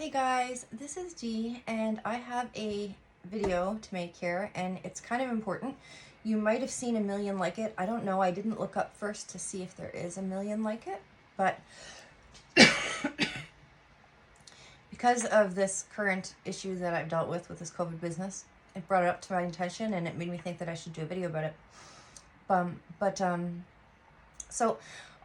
Hey guys, this is Dee and I have a video to make here and it's kind of important. You might have seen a million like it. I don't know. I didn't look up first to see if there is a million like it, but because of this current issue that I've dealt with this COVID business, it brought it up to my attention and it made me think that I should do a video about it. So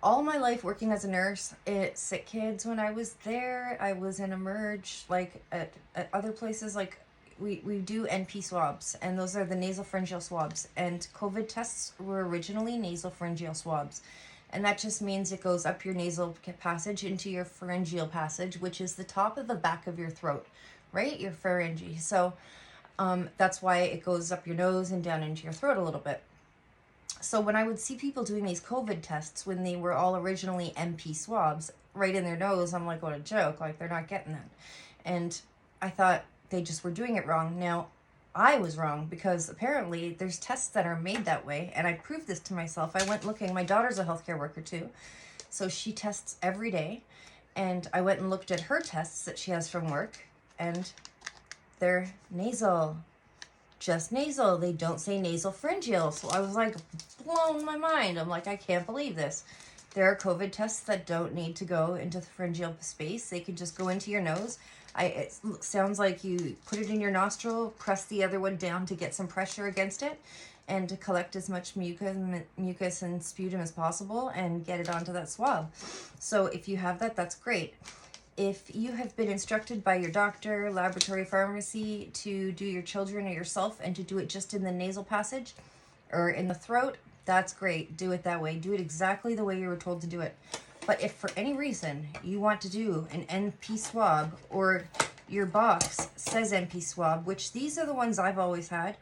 all my life working as a nurse at sick kids, when I was there, I was in Emerge, like at other places, like we do NP swabs, and those are the nasopharyngeal swabs, and COVID tests were originally nasopharyngeal swabs, and that just means it goes up your nasal passage into your pharyngeal passage, which is the top of the back of your throat, right? Your pharynge. So that's why it goes up your nose and down into your throat a little bit. So when I would see people doing these COVID tests when they were all originally NP swabs right in their nose, I'm like, what a joke, like they're not getting that. And I thought they just were doing it wrong. Now, I was wrong because apparently there's tests that are made that way, and I proved this to myself. I went looking, my daughter's a healthcare worker too, so she tests every day, and I went and looked at her tests that she has from work, and they're nasal. Just nasal. They don't say nasopharyngeal. So I was like blown my mind. I'm like, I can't believe this. There are COVID tests that don't need to go into the pharyngeal space. They can just go into your nose. It sounds like you put it in your nostril, press the other one down to get some pressure against it, and to collect as much mucus and sputum as possible and get it onto that swab. So if you have that, that's great. If you have been instructed by your doctor, laboratory, pharmacy to do your children or yourself and to do it just in the nasal passage or in the throat, that's great. Do it that way. Do it exactly the way you were told to do it. But if for any reason you want to do an NP swab or your box says NP swab, which these are the ones I've always had,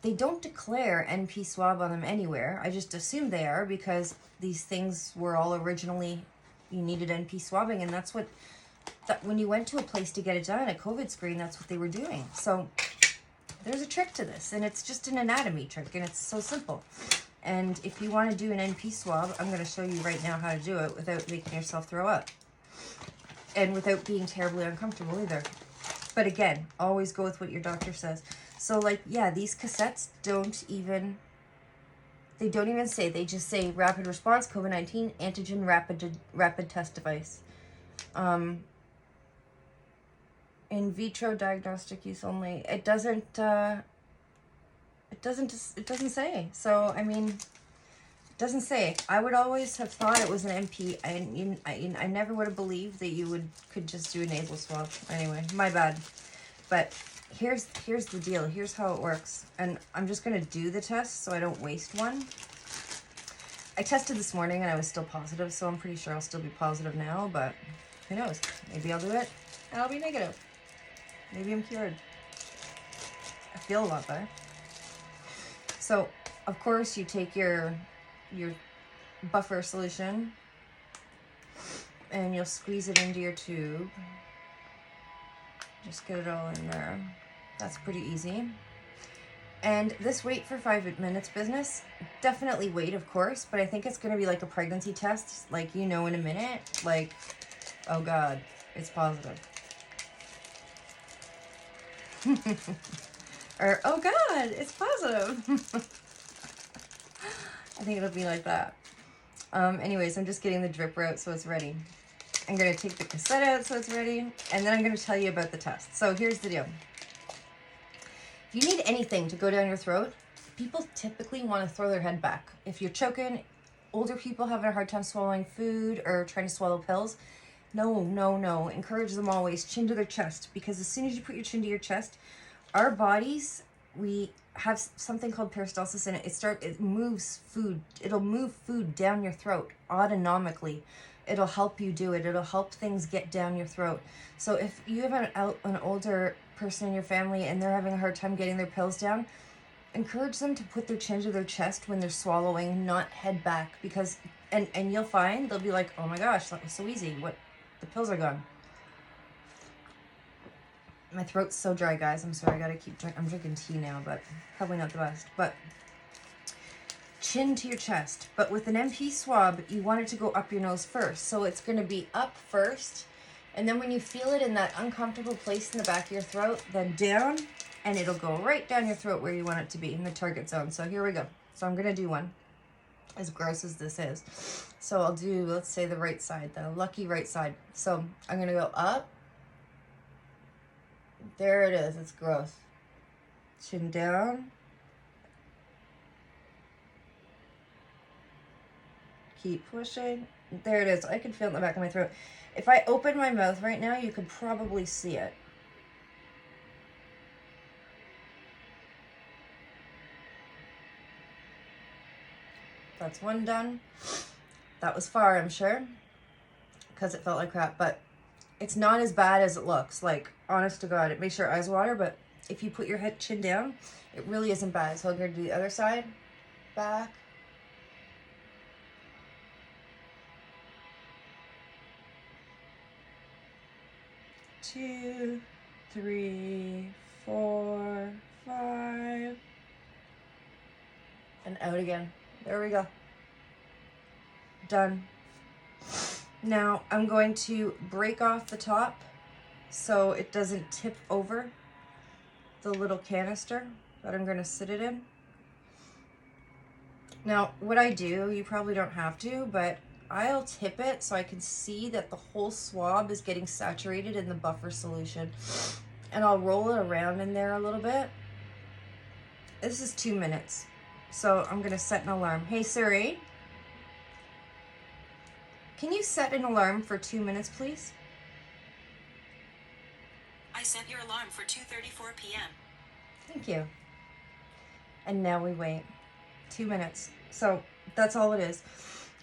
they don't declare NP swab on them anywhere. I just assume they are because these things were all originally, you needed NP swabbing, and that's what, when you went to a place to get it done, a COVID screen, that's what they were doing. So there's a trick to this, and it's just an anatomy trick, and it's so simple. And if you want to do an NP swab, I'm going to show you right now how to do it without making yourself throw up, and without being terribly uncomfortable either. But again, always go with what your doctor says. So like, yeah, these cassettes don't even say, they just say rapid response, COVID-19, antigen rapid test device. In vitro diagnostic use only. It doesn't say. So, I mean, it doesn't say. I would always have thought it was an NP. I never would have believed that you could just do a nasal swab. Anyway, my bad. But here's the deal. Here's how it works. And I'm just going to do the test so I don't waste one. I tested this morning and I was still positive, so I'm pretty sure I'll still be positive now, but who knows? Maybe I'll do it and I'll be negative. Maybe I'm cured. I feel a lot better. So, of course, you take your buffer solution and you'll squeeze it into your tube. Just get it all in there. That's pretty easy. And this wait for 5 minutes business, definitely wait, of course, but I think it's going to be like a pregnancy test, like, you know, in a minute, like, oh God, it's positive. Or, oh God, it's positive. I think it'll be like that. Anyways, I'm just getting the dripper out so it's ready. I'm going to take the cassette out so it's ready, and then I'm going to tell you about the test. So here's the deal. If you need anything to go down your throat, people typically want to throw their head back. If you're choking, older people having a hard time swallowing food or trying to swallow pills, no. Encourage them always chin to their chest, because as soon as you put your chin to your chest, our bodies, we have something called peristalsis in it. It moves food. It'll move food down your throat autonomically. It'll help you do it. It'll help things get down your throat. So if you have an older person in your family and they're having a hard time getting their pills down, encourage them to put their chin to their chest when they're swallowing, not head back, because and you'll find they'll be like, oh my gosh, that was so easy. What, the pills are gone. My throat's so dry, guys. I'm sorry, I gotta keep drinking. I'm drinking tea now, but probably not the best. But chin to your chest. But with an NP swab, you want it to go up your nose first. So it's going to be up first And then when you feel it in that uncomfortable place in the back of your throat, then down, and it'll go right down your throat where you want it to be in the target zone. So here we go. So I'm gonna do one, as gross as this is. So I'll do, let's say, the right side, the lucky right side. So I'm gonna go up. There it is, it's gross. Chin down. Keep pushing. There it is. I can feel it in the back of my throat. If I open my mouth right now, you could probably see it. That's one done. That was far, I'm sure, because it felt like crap, but it's not as bad as it looks. Like, honest to God, it makes your eyes water, but if you put your head chin down, it really isn't bad. So I'm going to do the other side, back. Two, three, four, five, and out again. There we go. Done. Now I'm going to break off the top so it doesn't tip over the little canister that I'm going to sit it in. Now what I do, you probably don't have to, but I'll tip it so I can see that the whole swab is getting saturated in the buffer solution. And I'll roll it around in there a little bit. This is 2 minutes. So I'm gonna set an alarm. Hey Siri, can you set an alarm for 2 minutes, please? I set your alarm for 2:34 p.m. Thank you. And now we wait 2 minutes. So that's all it is.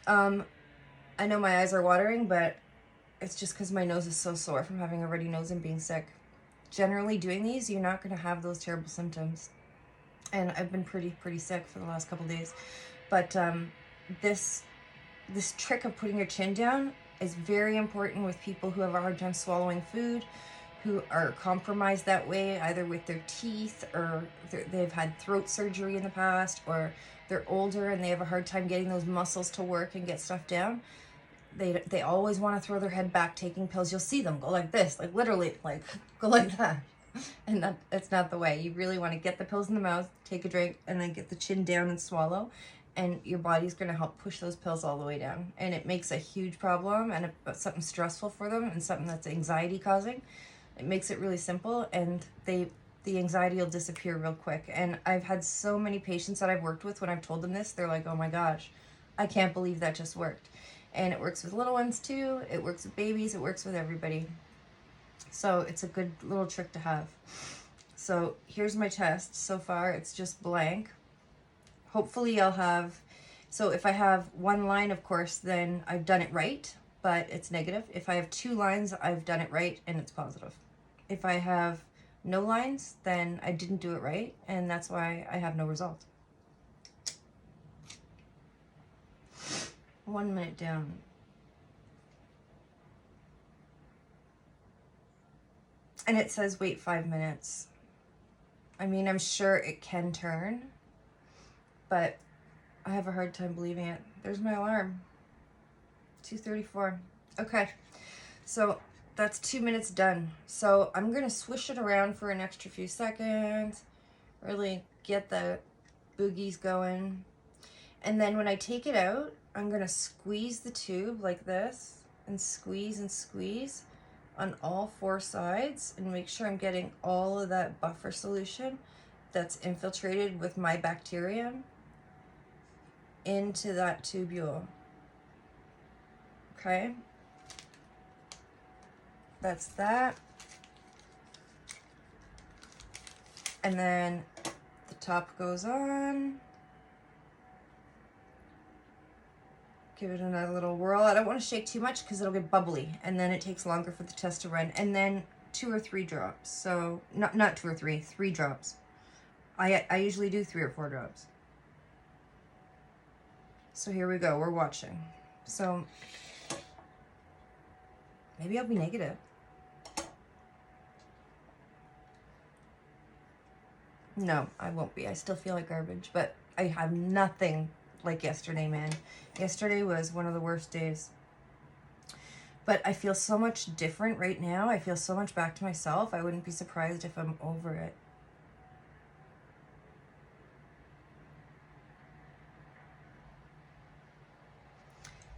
I know my eyes are watering, but it's just because my nose is so sore from having a runny nose and being sick. Generally doing these, you're not going to have those terrible symptoms. And I've been pretty sick for the last couple days. But this trick of putting your chin down is very important with people who have a hard time swallowing food, who are compromised that way, either with their teeth or they've had throat surgery in the past, or they're older and they have a hard time getting those muscles to work and get stuff down. They always want to throw their head back taking pills. You'll see them go like this, like literally, like go like that. And that's not the way. You really want to get the pills in the mouth, take a drink, and then get the chin down and swallow. And your body's going to help push those pills all the way down. And it makes a huge problem and something stressful for them and something that's anxiety causing. It makes it really simple, and the anxiety will disappear real quick. And I've had so many patients that I've worked with, when I've told them this, they're like, oh my gosh, I can't believe that just worked. And it works with little ones too. It works with babies. It works with everybody. So it's a good little trick to have. So here's my test. So far, it's just blank. Hopefully I'll have, so if I have one line, of course, then I've done it right, but it's negative. If I have 2 lines, I've done it right and it's positive. If I have no lines, then I didn't do it right, and that's why I have no result. 1 minute down. And it says wait 5 minutes. I mean, I'm sure it can turn, but I have a hard time believing it. There's my alarm. 2:34. Okay, so that's 2 minutes done. So I'm gonna swish it around for an extra few seconds, really get the boogies going. And then when I take it out, I'm gonna squeeze the tube like this and squeeze on all 4 sides and make sure I'm getting all of that buffer solution that's infiltrated with my bacterium into that tubule. Okay, that's that. And then the top goes on. Give it another little whirl. I don't want to shake too much because it'll get bubbly, and then it takes longer for the test to run. And then 2 or 3 drops. So not 2 or 3, 3 drops. I usually do 3 or 4 drops. So here we go. We're watching. So maybe I'll be negative. No, I won't be. I still feel like garbage, but I have nothing like yesterday, man. Yesterday was one of the worst days. But I feel so much different right now. I feel so much back to myself. I wouldn't be surprised if I'm over it.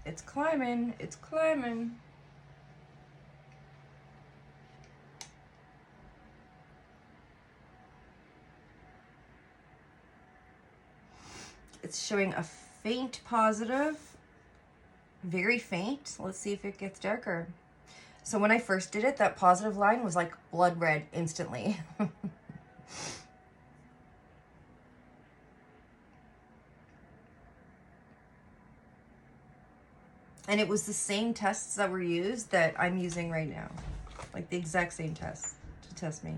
It's climbing. It's climbing. It's showing a faint positive. Very faint. Let's see if it gets darker. So when I first did it, that positive line was like blood red instantly. And it was the same tests that were used that I'm using right now. Like the exact same tests to test me.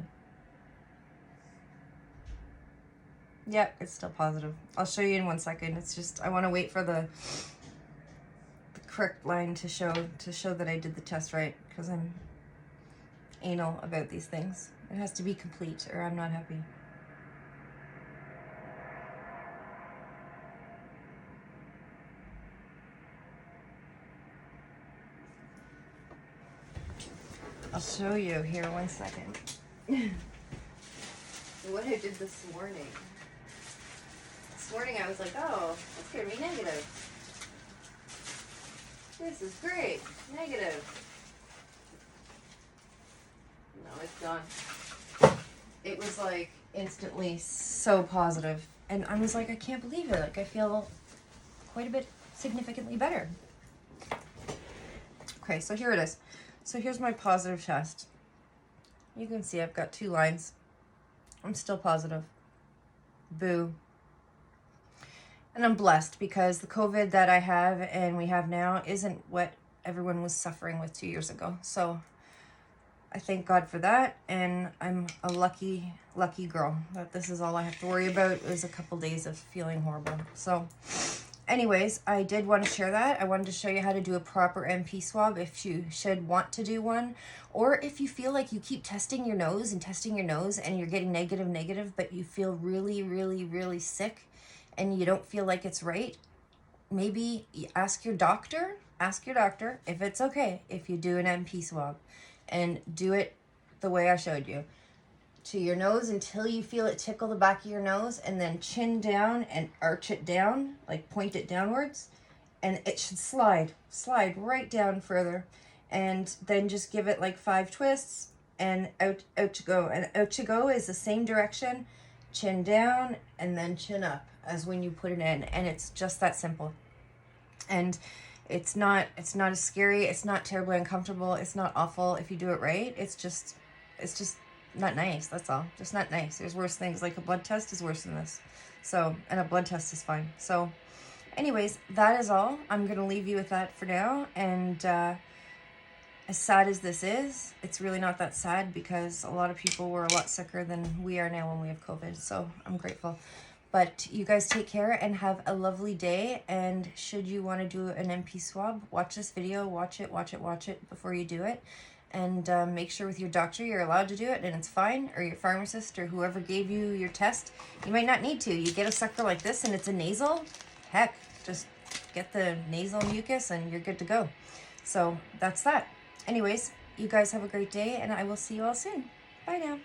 Yep, it's still positive. I'll show you in 1 second. It's just, I want to wait for the correct line to show that I did the test right, because I'm anal about these things. It has to be complete or I'm not happy. I'll show you here 1 second. What I did this morning. This morning I was like, oh, that's gonna be negative. This is great. Negative. No, it's gone. It was like instantly so positive. And I was like, I can't believe it. Like I feel quite a bit significantly better. Okay, so here it is. So here's my positive test. You can see I've got 2 lines. I'm still positive. Boo. And I'm blessed because the COVID that I have and we have now isn't what everyone was suffering with 2 years ago. So I thank God for that. And I'm a lucky, lucky girl that this is all I have to worry about is a couple days of feeling horrible. So anyways, I did want to share that. I wanted to show you how to do a proper NP swab if you should want to do one. Or if you feel like you keep testing your nose and you're getting negative, but you feel really, really, really sick and you don't feel like it's right, maybe ask your doctor if it's okay if you do an NP swab and do it the way I showed you. To your nose until you feel it tickle the back of your nose, and then chin down and arch it down, like point it downwards, and it should slide right down further, and then just give it like 5 twists and out to go. And out to go is the same direction, chin down and then chin up as when you put it in, and it's just that simple. And it's not as scary, it's not terribly uncomfortable, it's not awful if you do it right. It's just not nice, that's all. Just not nice. There's worse things, like a blood test is worse than this. So, and a blood test is fine. So anyways, that is all. I'm going to leave you with that for now. And as sad as this is, it's really not that sad because a lot of people were a lot sicker than we are now when we have COVID. So I'm grateful. But you guys take care and have a lovely day. And should you want to do an NP swab, watch this video, watch it before you do it. And make sure with your doctor you're allowed to do it and it's fine, or your pharmacist or whoever gave you your test. You might not need to. You get a sucker like this and it's a nasal, heck, just get the nasal mucus and you're good to go. So that's that. Anyways, you guys have a great day and I will see you all soon. Bye now.